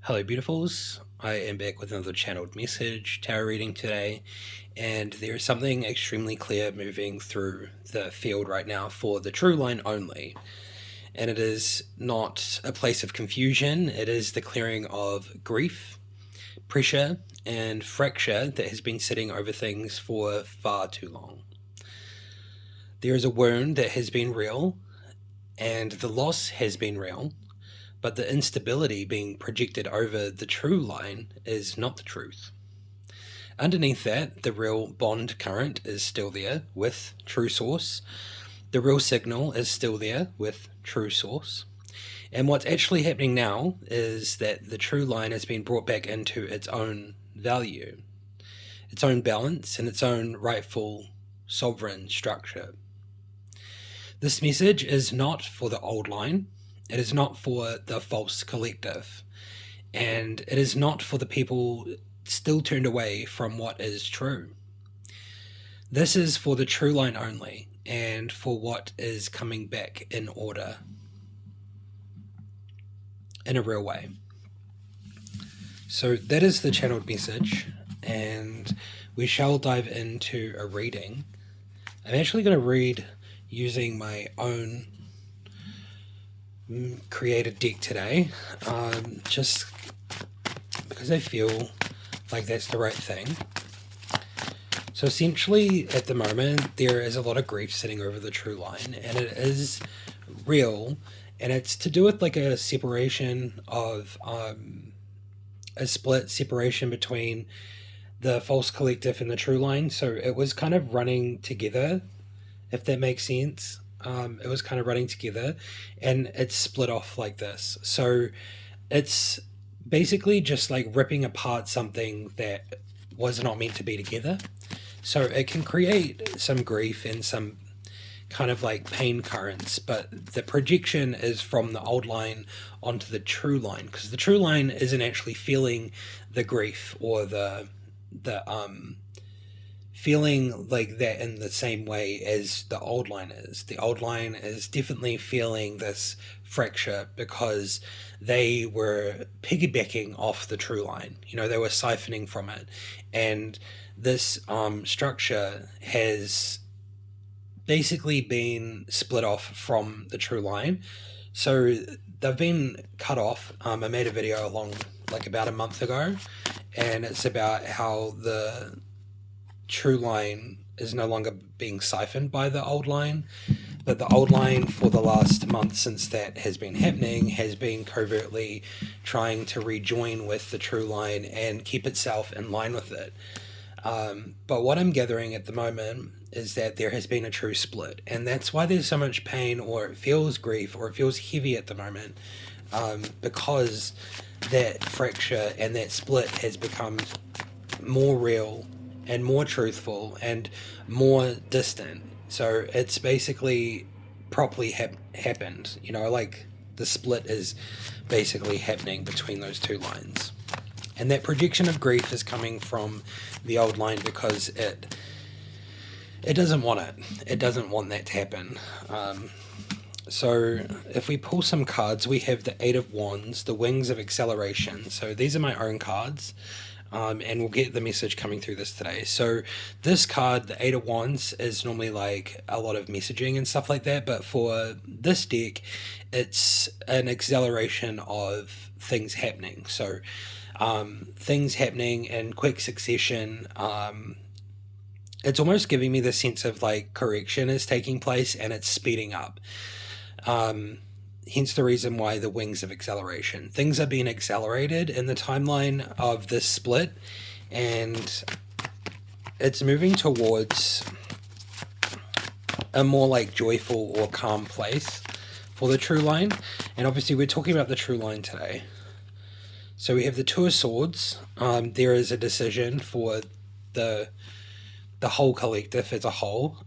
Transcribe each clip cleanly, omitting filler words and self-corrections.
Hello, beautifuls. I am back with another channeled message, tarot reading today, and there is something extremely clear moving through the field right now for the true line only. And it is not a place of confusion, it is the clearing of grief, pressure, and fracture that has been sitting over things for far too long. There is a wound that has been real, and the loss has been real. But the instability being projected over the true line is not the truth. Underneath that, the real bond current is still there with true source. The real signal is still there with true source. And what's actually happening now is that the true line has been brought back into its own value, its own balance, and its own rightful sovereign structure. This message is not for the old line. It is not for the false collective, and it is not for the people still turned away from what is true. This is for the true line only, and for what is coming back in order, in a real way. So that is the channeled message, and we shall dive into a reading. I'm actually going to read using my own created deck today, just because I feel like that's the right thing. So essentially at the moment there is a lot of grief sitting over the true line, and it is real, and it's to do with like a separation of a split separation between the false collective and the true line. So it was kind of running together, if that makes sense. It was kind of running together, and it's split off like this. So it's basically just like ripping apart something that was not meant to be together. So it can create some grief and some kind of like pain currents, but the projection is from the old line onto the true line, because the true line isn't actually feeling the grief or the feeling like that in the same way as the old line is. The old line is definitely feeling this fracture because they were piggybacking off the true line. You know, they were siphoning from it. And this structure has basically been split off from the true line. So they've been cut off. I made a video like about a month ago, and it's about how the true line is no longer being siphoned by the old line, but the old line for the last month since that has been happening has been covertly trying to rejoin with the true line and keep itself in line with it. But what I'm gathering at the moment is that there has been a true split, and that's why there's so much pain, or it feels grief, or it feels heavy at the moment, because that fracture and that split has become more real and more truthful and more distant. So it's basically properly happened. You know, like the split is basically happening between those two lines. And that projection of grief is coming from the old line because it doesn't want it. It doesn't want that to happen. So if we pull some cards, we have the Eight of Wands, the Wings of Acceleration. So these are my own cards. And we'll get the message coming through this today. So this card, the Eight of Wands, is normally like a lot of messaging and stuff like that, but for this deck, it's an acceleration of things happening. So things happening in quick succession. It's almost giving me the sense of like correction is taking place and it's speeding up. Hence the reason why the Wings of Acceleration. Things are being accelerated in the timeline of this split, and it's moving towards a more like joyful or calm place for the true line. And obviously we're talking about the true line today. So we have the Two of Swords. There is a decision for the whole collective as a whole.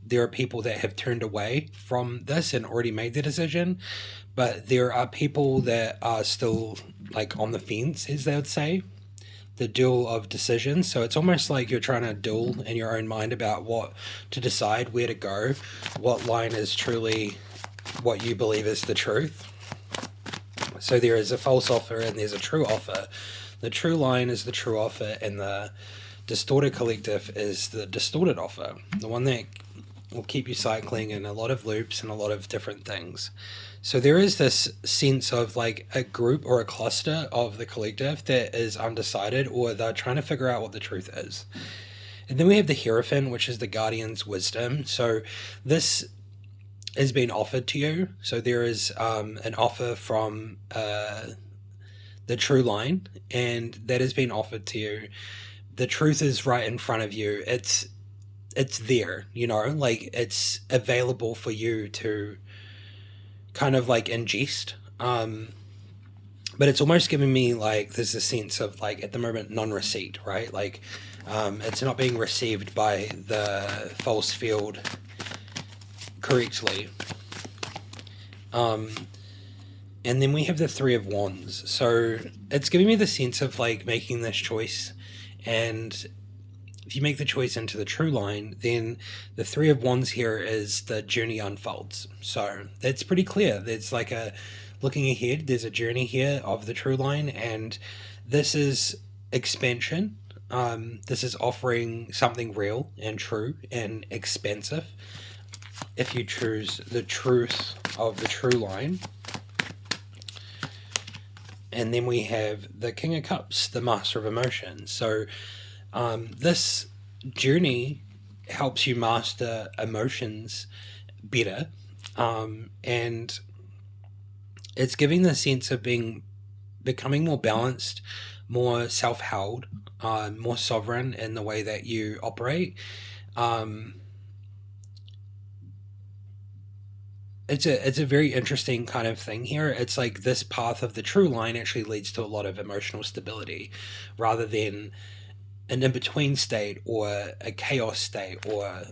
There are people that have turned away from this and already made the decision, but there are people that are still like on the fence, as they would say, the duel of decisions. So it's almost like you're trying to duel in your own mind about what to decide, where to go, what line is truly what you believe is the truth. So there is a false offer and there's a true offer. The true line is the true offer, and the distorted collective is the distorted offer, the one that will keep you cycling in a lot of loops and a lot of different things. So there is this sense of like a group or a cluster of the collective that is undecided, or they're trying to figure out what the truth is. And then we have the Hierophant, which is the guardian's wisdom. So this is being offered to you. So there is an offer from the true line, and that is being offered to you. The truth is right in front of you. It's there, like it's available for you to kind of like ingest. But it's almost giving me like there's a sense of like at the moment non-receipt, right? Like it's not being received by the false field correctly. And then we have the Three of Wands. So it's giving me the sense of like making this choice, and if you make the choice into the true line, then the Three of Wands here is the journey unfolds. So that's pretty clear. There's like a looking ahead, there's a journey here of the true line, and this is expansion. This is offering something real and true and expansive. If you choose the truth of the true line. And then we have the King of Cups, the Master of Emotions. So this journey helps you master emotions better, and it's giving the sense of becoming more balanced, more self-held, more sovereign in the way that you operate. It's a very interesting kind of thing here. It's like this path of the true line actually leads to a lot of emotional stability, rather than an in-between state or a chaos state or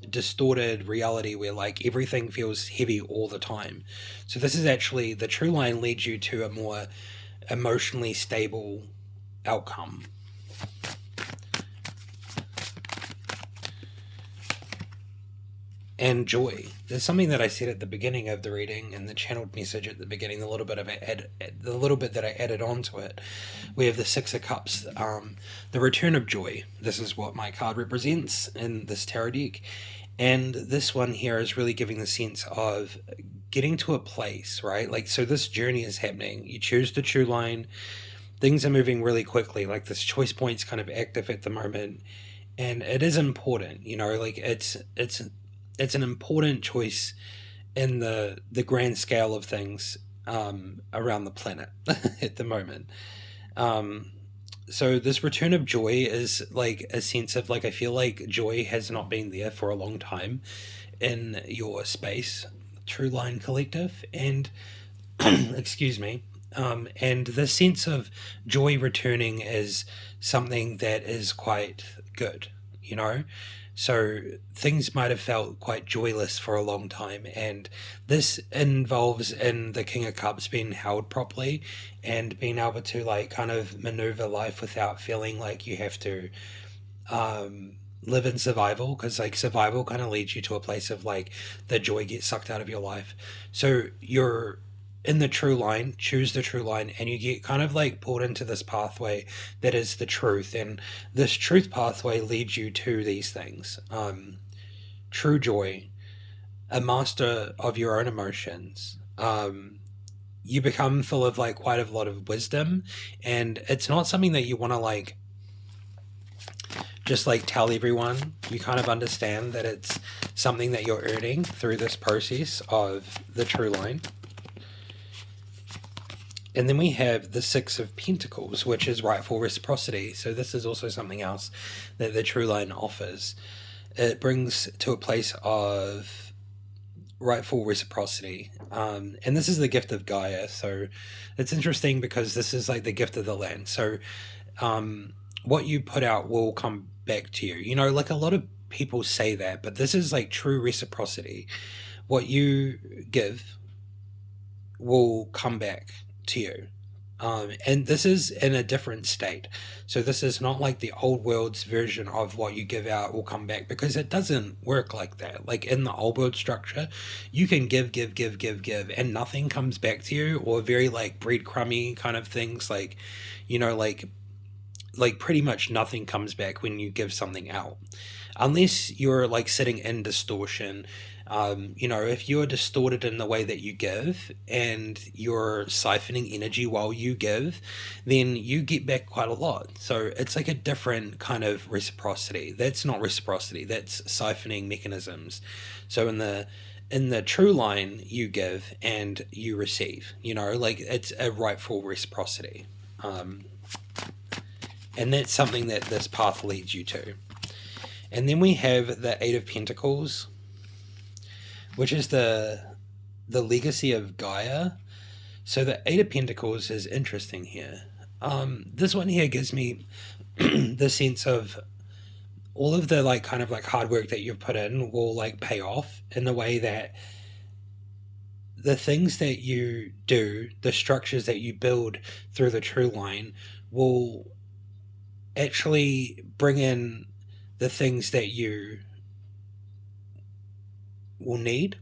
distorted reality where like everything feels heavy all the time. So this is actually, the true line leads you to a more emotionally stable outcome. And joy. There's something that I said at the beginning of the reading in the channeled message at the beginning, the little bit that I added on to it. We have the Six of Cups, the return of joy. This is what my card represents in this tarot deck. And this one here is really giving the sense of getting to a place, right? Like, so this journey is happening. You choose the true line. Things are moving really quickly. Like this choice point's kind of active at the moment. And it is important, like it's an important choice in the grand scale of things around the planet at the moment. So this return of joy is like a sense of like, I feel like joy has not been there for a long time in your space, True Line Collective, and excuse me. And the sense of joy returning is something that is quite good, So things might have felt quite joyless for a long time, and this involves in the King of Cups being held properly and being able to like kind of maneuver life without feeling like you have to live in survival, because like survival kind of leads you to a place of like the joy gets sucked out of your life. So you're in the true line, choose the true line, and you get kind of like pulled into this pathway that is the truth, and this truth pathway leads you to these things. True joy, a master of your own emotions. You become full of like quite a lot of wisdom, and it's not something that you want to like just like tell everyone. You kind of understand that it's something that you're earning through this process of the true line. And then we have the Six of Pentacles, which is rightful reciprocity. So this is also something else that the true line offers. It brings to a place of rightful reciprocity. And this is the gift of Gaia. So it's interesting because this is like the gift of the land. So what you put out will come back to you. Like a lot of people say that, but this is like true reciprocity. What you give will come back to you. And this is in a different state. So this is not like the old world's version of what you give out will come back, because it doesn't work like that. Like in the old world structure, you can give, and nothing comes back to you, or very like breadcrumby kind of things. Like, you know, like pretty much nothing comes back when you give something out, unless you're like sitting in distortion. You know, if you're distorted in the way that you give and you're siphoning energy while you give, then you get back quite a lot. So it's like a different kind of reciprocity. That's not reciprocity, that's siphoning mechanisms. So in the true line, you give and you receive, you know, like it's a rightful reciprocity. Um, and that's something that this path leads you to. And then we have the Eight of Pentacles, which is the legacy of Gaia. So the Eight of Pentacles is interesting here. This one here gives me the sense of all of the like kind of like hard work that you've put in will like pay off, in the way that the things that you do, the structures that you build through the true line, will actually bring in the things that you will need.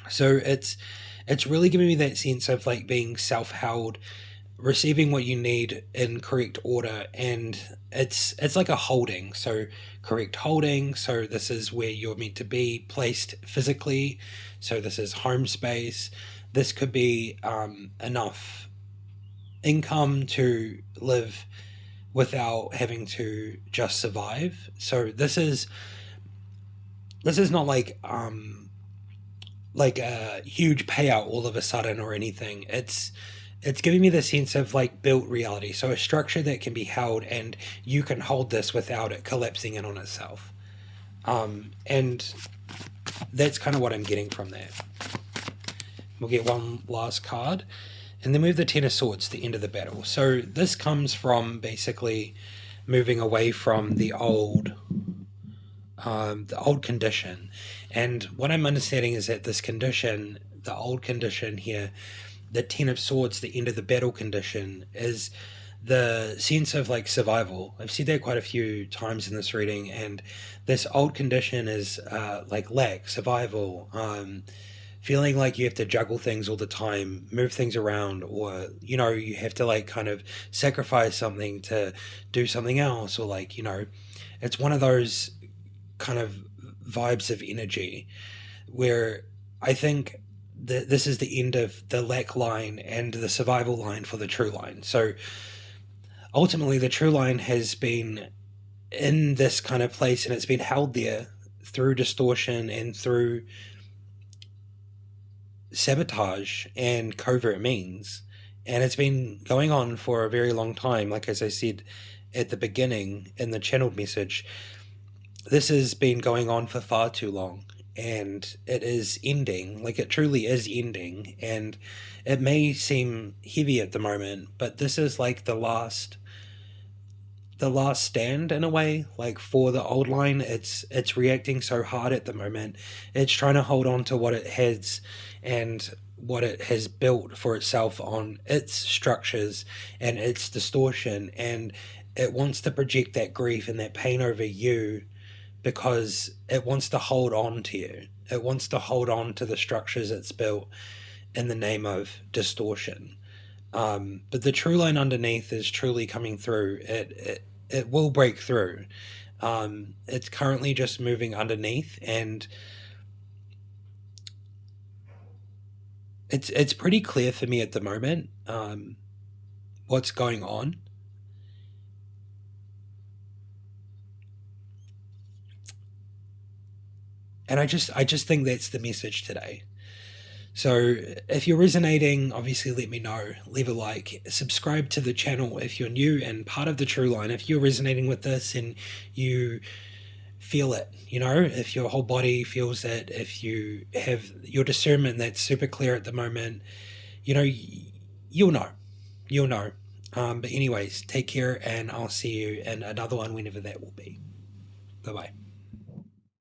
So it's really giving me that sense of like being self-held, receiving what you need in correct order, and it's like a holding. So correct holding. So this is where you're meant to be placed physically. So this is home space. This could be enough income to live without having to just survive. So this is not like a huge payout all of a sudden or anything. It's giving me the sense of like built reality. So a structure that can be held, and you can hold this without it collapsing in on itself. And that's kind of what I'm getting from that. We'll get one last card. And then we have the Ten of Swords, the end of the battle. So this comes from basically moving away from the old condition. And what I'm understanding is that this condition, the old condition here, the Ten of Swords, the end of the battle condition, is the sense of like survival. I've said that quite a few times in this reading, and this old condition is like lack, survival, feeling like you have to juggle things all the time, move things around, or, you know, you have to like kind of sacrifice something to do something else, or like, you know, it's one of those kind of vibes of energy where I think that this is the end of the lack line and the survival line for the true line. So ultimately, the true line has been in this kind of place, and it's been held there through distortion and through sabotage and covert means. And it's been going on for a very long time. Like, as I said at the beginning in the channeled message, this has been going on for far too long, and it is ending. Like, it truly is ending, and it may seem heavy at the moment, but this is like the last stand in a way. Like, for the old line, it's reacting so hard at the moment. It's trying to hold on to what it has and what it has built for itself on its structures and its distortion, and it wants to project that grief and that pain over you because it wants to hold on to you. It wants to hold on to the structures it's built in the name of distortion. But the true line underneath is truly coming through. It will break through. It's currently just moving underneath, and it's pretty clear for me at the moment what's going on. And I just think that's the message today. So if you're resonating, obviously let me know. Leave a like. Subscribe to the channel if you're new and part of the true line. If you're resonating with this and you feel it, you know, if your whole body feels it, if you have your discernment that's super clear at the moment, you know, you'll know. You'll know. But anyways, take care, and I'll see you in another one whenever that will be. Bye-bye.